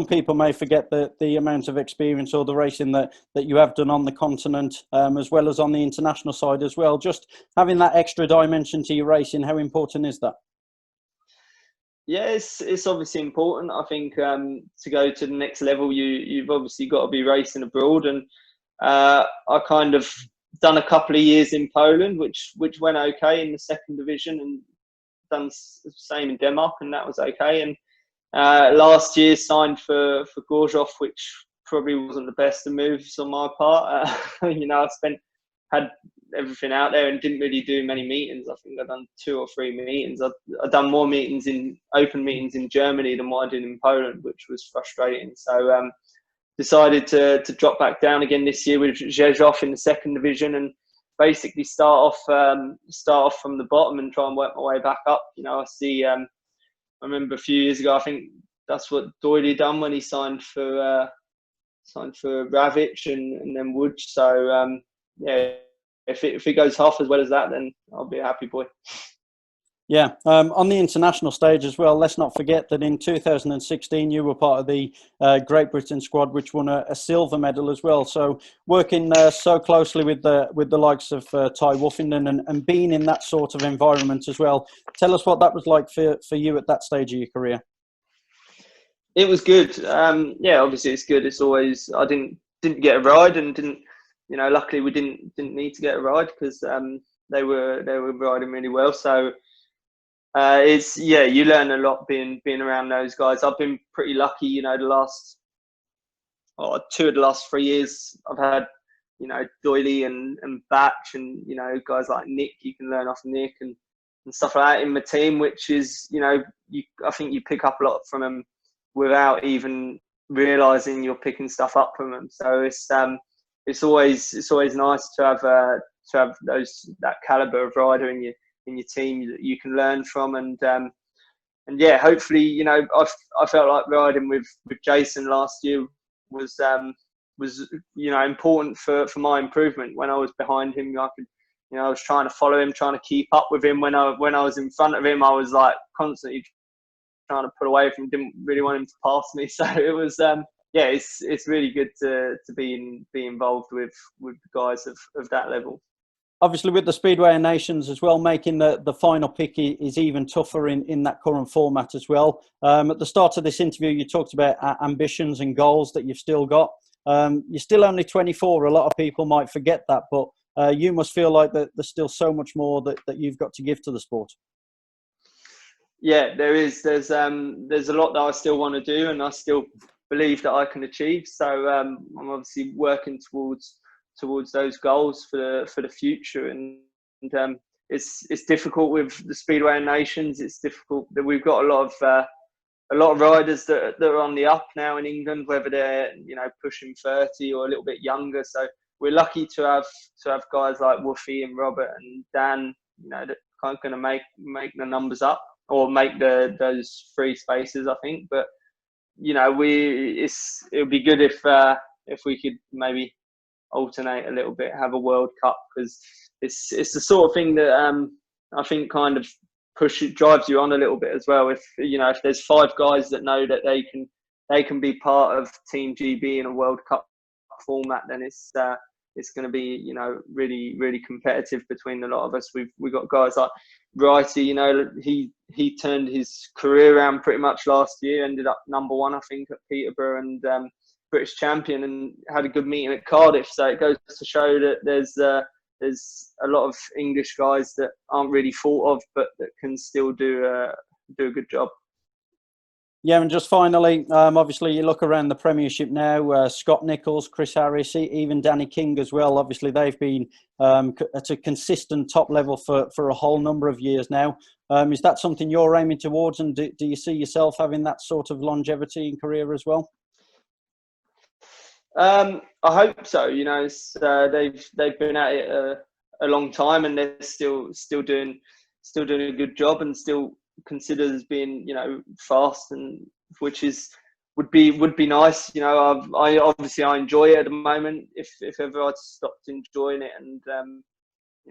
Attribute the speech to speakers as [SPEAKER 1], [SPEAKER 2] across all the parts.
[SPEAKER 1] people may forget the amount of experience or the racing that you have done on the continent, as well as on the international side as well. Just having that extra dimension to your racing, how important is that?
[SPEAKER 2] Yeah, it's obviously important. I think to go to the next level, you've obviously got to be racing abroad, and I kind of done a couple of years in Poland, which went okay in the second division, and done the same in Denmark, and that was okay. And last year signed for Gorzów, which probably wasn't the best of moves on my part. I had everything out there and didn't really do many meetings. I think I've done 2 or 3 meetings. I've done more open meetings in Germany than what I did in Poland, which was frustrating. So decided to drop back down again this year with Rzeszów in the second division, and basically start off from the bottom and try and work my way back up. I remember a few years ago, I think that's what Doyle done when he signed for Ravic and then Wood. So if it goes half as well as that, then I'll be a happy boy.
[SPEAKER 1] Yeah, on the international stage as well, let's not forget that in 2016 you were part of the Great Britain squad, which won a silver medal as well. So working so closely with the likes of Ty Woofenden and being in that sort of environment as well. Tell us what that was like for you at that stage of your career.
[SPEAKER 2] It was good. Obviously it's good. It's always, I didn't get a ride, and luckily we didn't need to get a ride because they were riding really well. So. You learn a lot being around those guys. I've been pretty lucky, the last 2 of the last 3 years I've had, Doily and Batch and, guys like Nick, you can learn off Nick and stuff like that in my team, which is, I think you pick up a lot from them without even realising you're picking stuff up from them. So it's always nice to have that calibre of rider in your team that you can learn from, and hopefully, I felt like riding with Jason last year was important for my improvement. When I was behind him, I was trying to follow him, trying to keep up with him. When I was in front of him, I was like constantly trying to put away from him, didn't really want him to pass me. So it was it's really good to be involved with guys of that level.
[SPEAKER 1] Obviously, with the Speedway and Nations as well, making the final pick is even tougher in that current format as well. At the start of this interview, you talked about ambitions and goals that you've still got. You're still only 24. A lot of people might forget that, but you must feel like that there's still so much more that you've got to give to the sport.
[SPEAKER 2] Yeah, there is. There's a lot that I still want to do, and I still believe that I can achieve. So I'm obviously working towards those goals for the future, and it's difficult with the Speedway and Nations. It's difficult that we've got a lot of riders that are on the up now in England, whether they're pushing 30 or a little bit younger. So we're lucky to have guys like Woofy and Robert and Dan, that are going to make the numbers up or make those free spaces, I think. But it would be good if we could maybe alternate a little bit, have a World Cup, because it's the sort of thing that I think kind of drives you on a little bit as well. If there's 5 guys that know that they can be part of Team GB in a World Cup format, then it's going to be really, really competitive between a lot of us. We've got guys like Wrighty, he turned his career around pretty much last year, ended up number 1 I think at Peterborough, and British champion, and had a good meeting at Cardiff. So it goes to show that there's a lot of English guys that aren't really thought of, but that can still do a good job.
[SPEAKER 1] Yeah, and just finally, obviously you look around the Premiership now, Scott Nichols, Chris Harris, even Danny King as well. Obviously they've been at a consistent top level for a whole number of years now. Is that something you're aiming towards, and do you see yourself having that sort of longevity in career as well?
[SPEAKER 2] I hope so. They've been at it a long time, and they're still doing a good job, and still considered as being fast, and which would be nice. I obviously enjoy it at the moment. If ever I'd stopped enjoying it and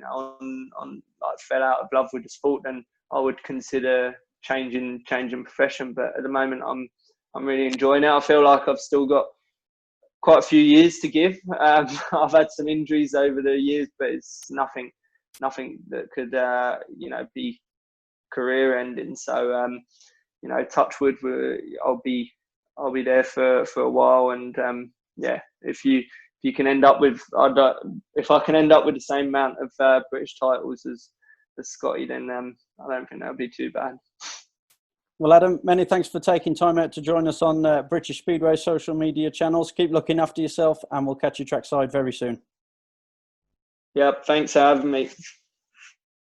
[SPEAKER 2] on like fell out of love with the sport, then I would consider changing profession. But at the moment, really enjoying it. I feel like I've still got quite a few years to give. I've had some injuries over the years, but it's nothing that could be career ending. So touch wood, I'll be there for a while. And if you can end up with, if I can end up with the same amount of British titles as Scotty, then I don't think that'll be too bad.
[SPEAKER 1] Well, Adam, many thanks for taking time out to join us on British Speedway social media channels. Keep looking after yourself, and we'll catch you trackside very soon.
[SPEAKER 2] Yep, thanks for having me.